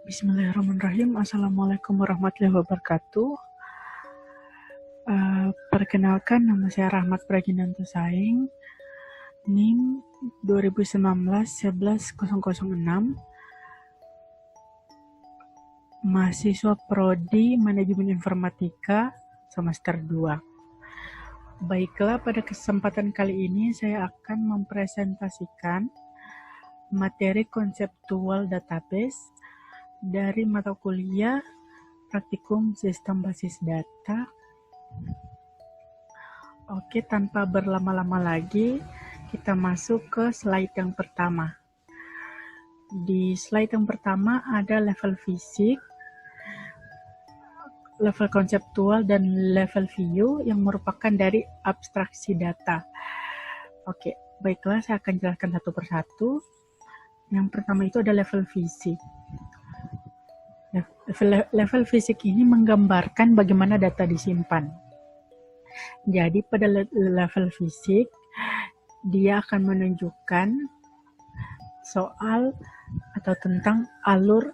Bismillahirrahmanirrahim. Assalamualaikum warahmatullahi wabarakatuh. Perkenalkan, nama saya Rahmat Praginanto Saing, NIM 2019-11006, mahasiswa Prodi Manajemen Informatika semester 2. Baiklah, pada kesempatan kali ini saya akan mempresentasikan materi konseptual database dari mata kuliah Praktikum Sistem Basis Data. Oke, tanpa berlama-lama lagi, kita masuk ke slide yang pertama. Di slide yang pertama ada level fisik, level konseptual, dan level view yang merupakan dari abstraksi data. Oke, baiklah, saya akan jelaskan satu persatu. Yang pertama itu ada level fisik. Level fisik ini menggambarkan bagaimana data disimpan. Jadi pada level fisik, dia akan menunjukkan soal atau tentang alur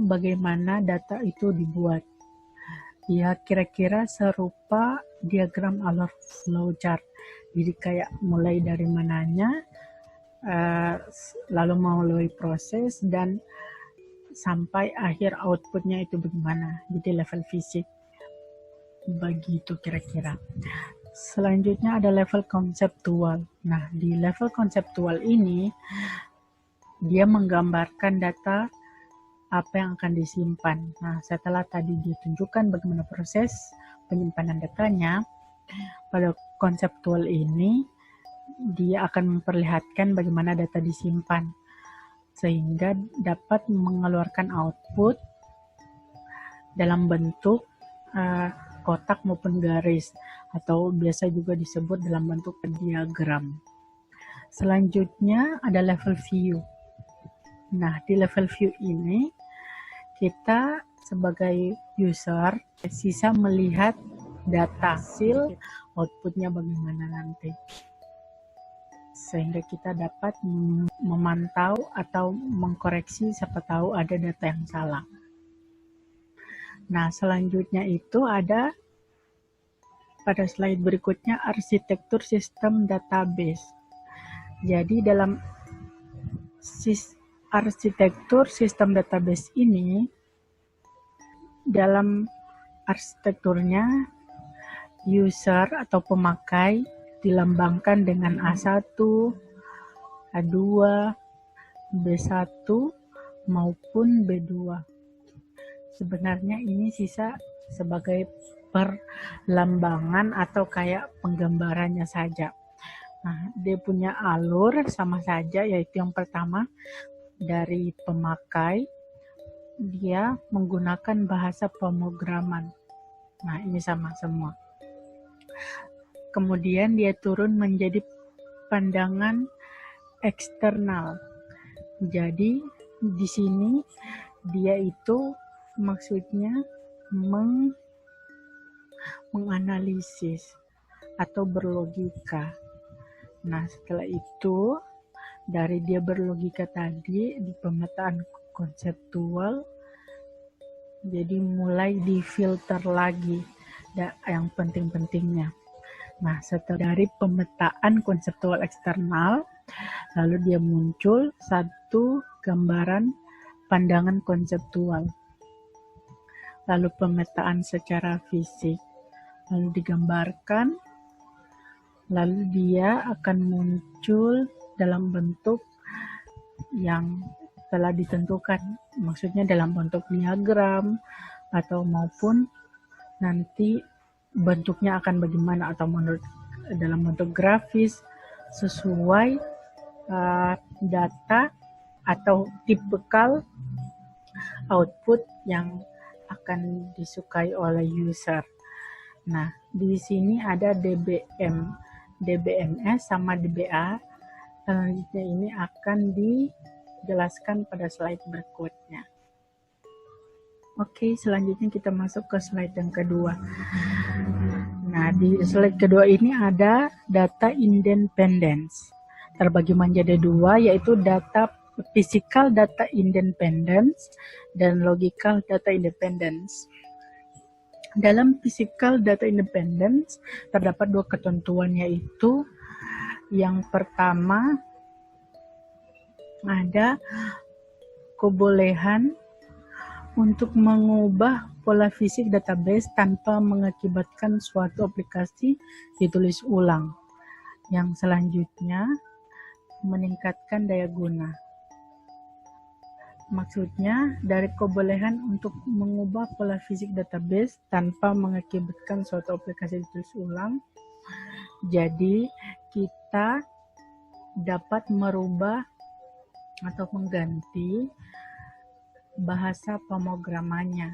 bagaimana data itu dibuat. Ya, kira-kira serupa diagram alur flowchart. Jadi kayak mulai dari mananya, lalu melalui proses, dan sampai akhir outputnya itu bagaimana. Jadi level fisik begitu kira-kira. Selanjutnya ada level konseptual. Nah, di level konseptual ini dia menggambarkan data apa yang akan disimpan. Nah, setelah tadi ditunjukkan bagaimana proses penyimpanan datanya, pada konseptual ini dia akan memperlihatkan bagaimana data disimpan sehingga dapat mengeluarkan output dalam bentuk kotak maupun garis, atau biasa juga disebut dalam bentuk diagram. Selanjutnya ada level view. Nah, di level view ini kita sebagai user bisa melihat data hasil outputnya bagaimana nanti, sehingga kita dapat memantau atau mengkoreksi siapa tahu ada data yang salah. Nah, selanjutnya itu ada pada slide berikutnya arsitektur sistem database. Jadi dalam arsitektur sistem database ini, dalam arsitekturnya user atau pemakai dilambangkan dengan A1, A2, B1, maupun B2. Sebenarnya ini sisa sebagai perlambangan atau kayak penggambarannya saja. Nah, dia punya alur sama saja, yaitu yang pertama dari pemakai, dia menggunakan bahasa pemrograman. Nah, ini sama semua. Kemudian dia turun menjadi pandangan eksternal. Jadi di sini dia itu maksudnya menganalisis atau berlogika. Nah, setelah itu dari dia berlogika tadi di pemetaan konseptual, jadi mulai difilter lagi yang penting-pentingnya. Nah, setelah dari pemetaan konseptual eksternal, lalu dia muncul satu gambaran pandangan konseptual. Lalu pemetaan secara fisik, lalu digambarkan, lalu dia akan muncul dalam bentuk yang telah ditentukan, maksudnya dalam bentuk diagram atau maupun nanti bentuknya akan bagaimana, atau dalam bentuk grafis sesuai data atau tipikal output yang akan disukai oleh user. Nah, di sini ada DBMS sama DBA. Selanjutnya ini akan dijelaskan pada slide berikutnya. Oke, selanjutnya kita masuk ke slide yang kedua. Nah, di slide kedua ini ada data independence. Terbagi menjadi dua, yaitu physical data independence dan logical data independence. Dalam physical data independence terdapat dua ketentuan, yaitu yang pertama ada kebolehan untuk mengubah pola fisik database tanpa mengakibatkan suatu aplikasi ditulis ulang. Yang selanjutnya meningkatkan daya guna. Maksudnya, dari kebolehan untuk mengubah pola fisik database tanpa mengakibatkan suatu aplikasi ditulis ulang, jadi kita dapat merubah atau mengganti bahasa pemrogramannya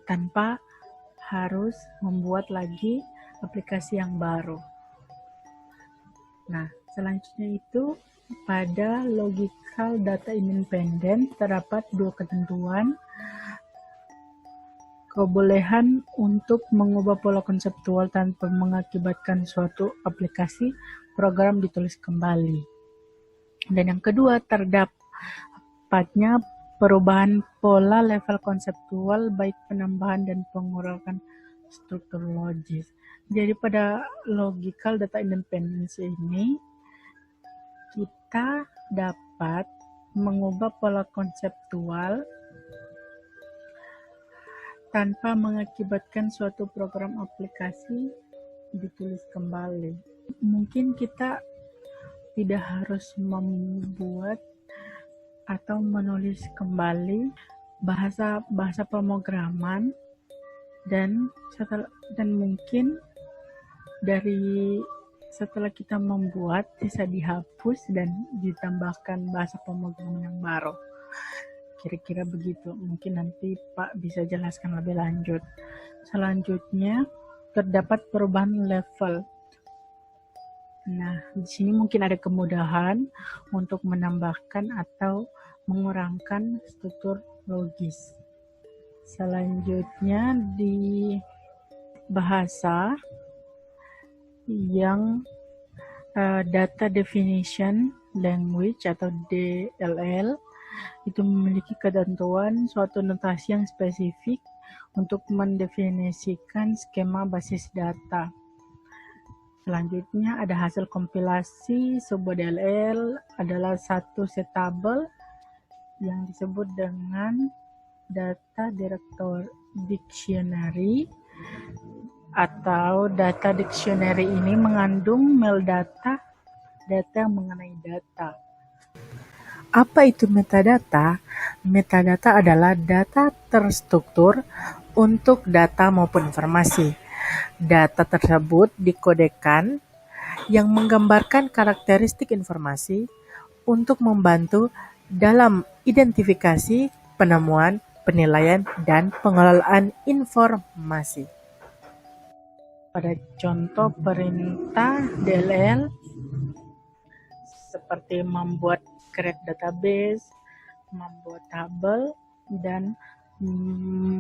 tanpa harus membuat lagi aplikasi yang baru. Nah, selanjutnya itu pada logical data independent terdapat dua ketentuan. Kebolehan untuk mengubah pola konseptual tanpa mengakibatkan suatu aplikasi program ditulis kembali. Dan yang kedua, terdapatnya perubahan pola level konseptual baik penambahan dan pengurangan struktur logis. Jadi pada logical data independence ini kita dapat mengubah pola konseptual tanpa mengakibatkan suatu program aplikasi ditulis kembali. Mungkin kita tidak harus membuat atau menulis kembali bahasa pemrograman dan mungkin setelah kita membuat bisa dihapus dan ditambahkan bahasa pemrograman yang baru. Kira-kira begitu. Mungkin nanti Pak bisa jelaskan lebih lanjut. Selanjutnya terdapat perubahan level. Nah, di sini mungkin ada kemudahan untuk menambahkan atau mengurangkan struktur logis. Selanjutnya di bahasa yang data definition language atau DLL itu memiliki ketentuan suatu notasi yang spesifik untuk mendefinisikan skema basis data. Selanjutnya ada hasil kompilasi sebuah DLL adalah satu set tabel yang disebut dengan data dictionary atau data dictionary ini mengandung metadata yang mengenai data. Apa itu metadata? Metadata adalah data terstruktur untuk data maupun informasi. Data tersebut dikodekan yang menggambarkan karakteristik informasi untuk membantu dalam identifikasi, penemuan, penilaian, dan pengelolaan informasi. Pada contoh perintah DLL seperti membuat create database, membuat tabel, dan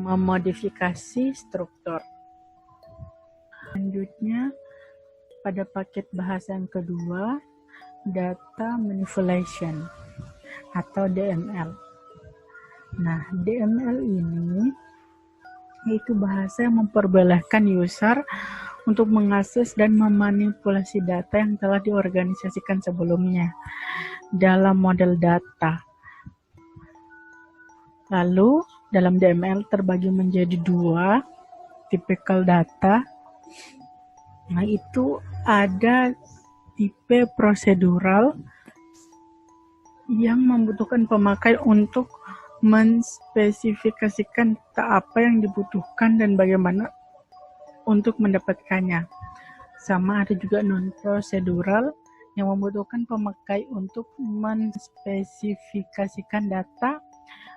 memodifikasi struktur. Selanjutnya, pada paket bahasa yang kedua, data manipulation atau DML. Nah, DML ini yaitu bahasa yang memperbolehkan user untuk mengakses dan memanipulasi data yang telah diorganisasikan sebelumnya dalam model data. Lalu, dalam DML terbagi menjadi dua, typical data. Nah, itu ada tipe prosedural yang membutuhkan pemakai untuk menspesifikasikan apa yang dibutuhkan dan bagaimana untuk mendapatkannya. Sama ada juga non-prosedural yang membutuhkan pemakai untuk menspesifikasikan data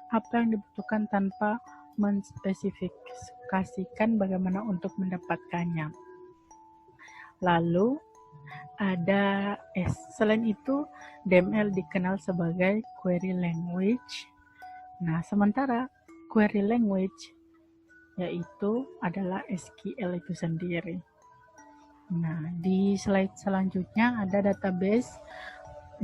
apa yang dibutuhkan tanpa menspesifikasikan bagaimana untuk mendapatkannya. Lalu ada selain itu DML dikenal sebagai query language. Nah, sementara query language yaitu adalah SQL itu sendiri. Nah, di slide selanjutnya ada database,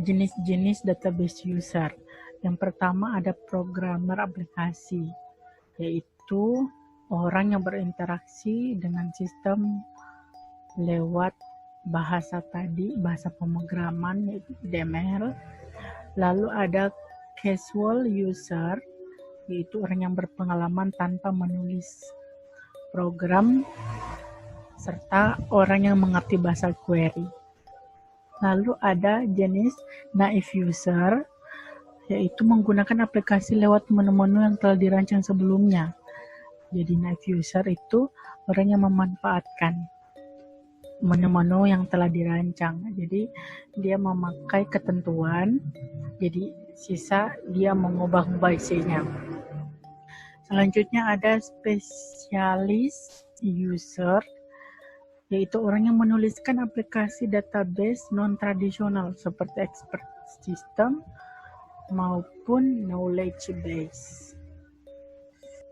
jenis-jenis database user. Yang pertama ada programmer aplikasi, yaitu orang yang berinteraksi dengan sistem lewat bahasa pemrograman yaitu HTML. Lalu ada casual user, yaitu orang yang berpengalaman tanpa menulis program, serta orang yang mengerti bahasa query. Lalu ada jenis naive user, yaitu menggunakan aplikasi lewat menu-menu yang telah dirancang sebelumnya. Jadi naive user itu orang yang memanfaatkan menu-menu yang telah dirancang. Jadi dia memakai ketentuan, jadi sisa dia mengubah-ubah isinya. Selanjutnya ada spesialis user, yaitu orang yang menuliskan aplikasi database non-tradisional seperti expert system maupun knowledge base.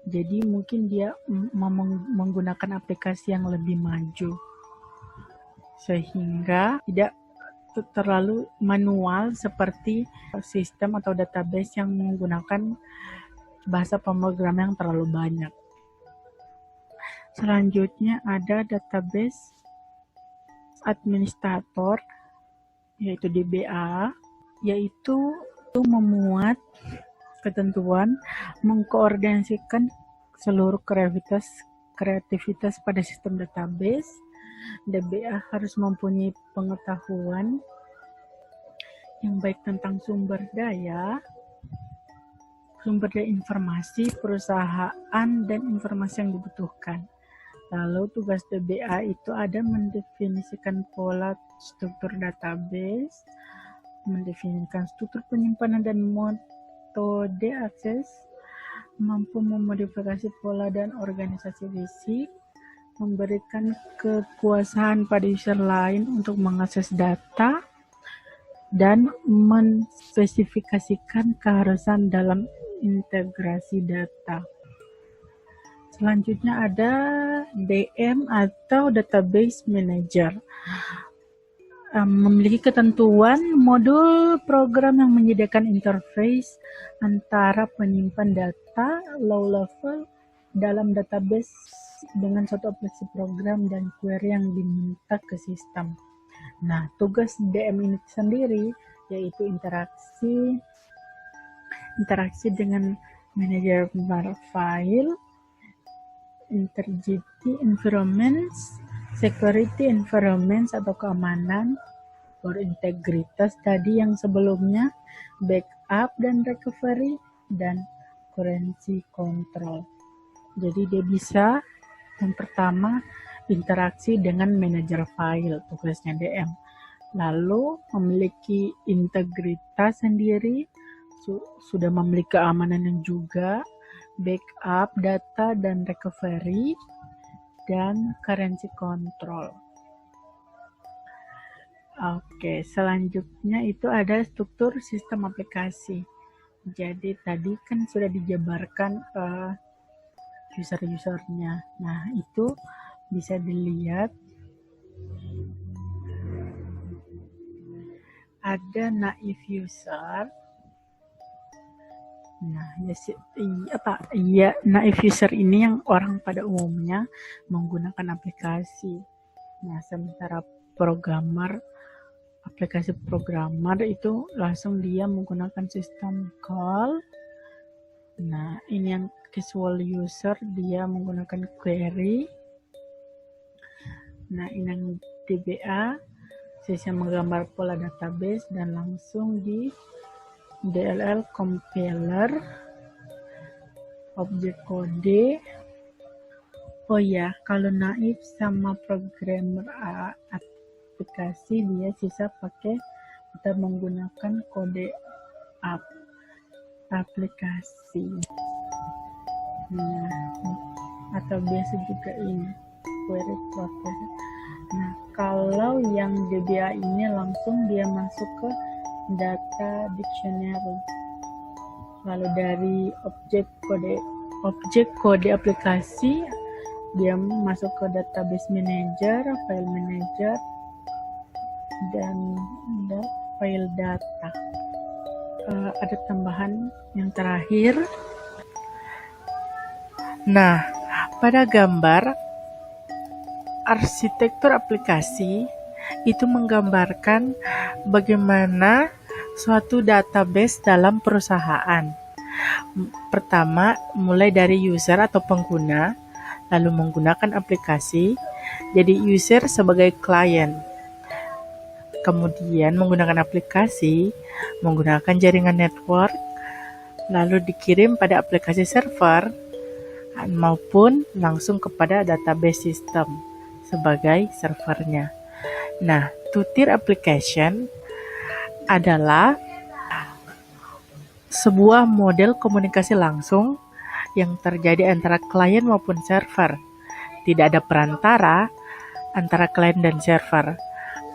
Jadi mungkin dia menggunakan aplikasi yang lebih maju, sehingga tidak terlalu manual seperti sistem atau database yang menggunakan bahasa pemrograman yang terlalu banyak. Selanjutnya ada database administrator, yaitu DBA, yaitu memuat ketentuan, mengkoordinasikan seluruh kreativitas pada sistem database. DBA harus mempunyai pengetahuan yang baik tentang sumber daya informasi perusahaan dan informasi yang dibutuhkan. Lalu tugas DBA itu ada mendefinisikan pola struktur database, mendefinisikan struktur penyimpanan dan metode akses, mampu memodifikasi pola dan organisasi fisik, memberikan kekuasaan pada user lain untuk mengakses data, dan menspesifikasikan keharusan dalam integrasi data. Selanjutnya ada DM atau Database Manager. Memiliki ketentuan modul program yang menyediakan interface antara penyimpan data low level dalam database dengan suatu aplikasi program dan query yang diminta ke sistem. Nah, tugas DM ini sendiri yaitu interaksi dengan manajer file, integrity environments, security environments atau keamanan, berintegritas tadi yang sebelumnya, backup dan recovery, dan currency control. Jadi dia bisa yang pertama interaksi dengan manajer file, tugasnya DM. Lalu memiliki integritas sendiri, sudah memiliki keamanan yang juga, backup data dan recovery, dan currency control. Oke, selanjutnya itu ada struktur sistem aplikasi. Jadi tadi kan sudah dijabarkan user-usernya. Nah, itu bisa dilihat ada naive user. Nah, naive user ini yang orang pada umumnya menggunakan aplikasi. Nah, sementara aplikasi programmer itu langsung dia menggunakan sistem call. Nah, ini yang casual user, dia menggunakan query. Nah, ini yang DBA, sisa menggambar pola database dan langsung di DLL compiler, objek kode. Oh ya, kalau naif sama programmer aplikasi dia sisa kita menggunakan kode aplikasi. Nah, atau biasa juga ini query process. Nah, kalau yang DBA ini langsung dia masuk ke data dictionary. Lalu dari objek kode objek kode aplikasi, dia masuk ke database manager, file manager, dan file data. Ada tambahan yang terakhir. Nah, pada gambar arsitektur aplikasi itu menggambarkan bagaimana suatu database dalam perusahaan. Pertama, mulai dari user atau pengguna, lalu menggunakan aplikasi, jadi user sebagai klien. Kemudian menggunakan aplikasi, menggunakan jaringan network, lalu dikirim pada aplikasi server, maupun langsung kepada database system sebagai servernya. Nah, two-tier application adalah sebuah model komunikasi langsung yang terjadi antara klien maupun server. Tidak ada perantara antara klien dan server.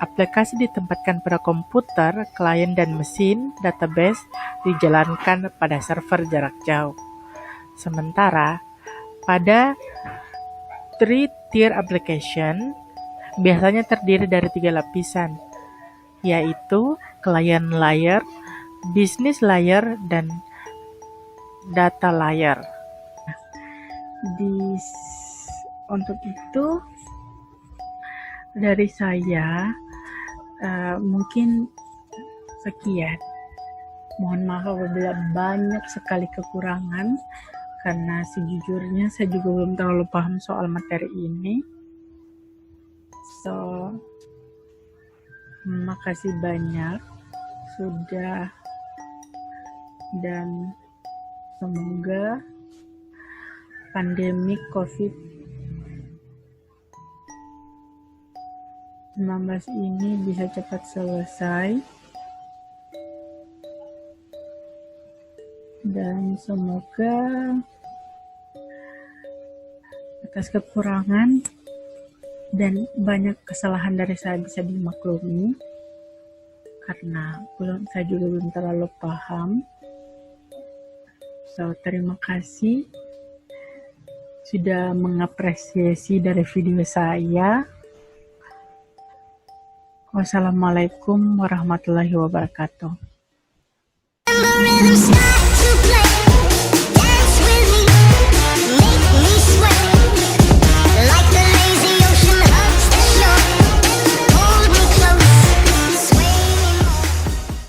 Aplikasi ditempatkan pada komputer, klien dan mesin, database dijalankan pada server jarak jauh. Sementara pada three-tier application biasanya terdiri dari 3 lapisan, yaitu client layer, business layer, dan data layer. Untuk itu dari saya mungkin sekian. Mohon maaf apabila banyak sekali kekurangan, karena sejujurnya saya juga belum terlalu paham soal materi ini. Makasih banyak sudah, dan semoga pandemi COVID-19 ini bisa cepat selesai, dan semoga atas kekurangan dan banyak kesalahan dari saya bisa dimaklumi, karena saya juga belum terlalu paham. Terima kasih sudah mengapresiasi dari video saya. Wassalamualaikum warahmatullahi wabarakatuh.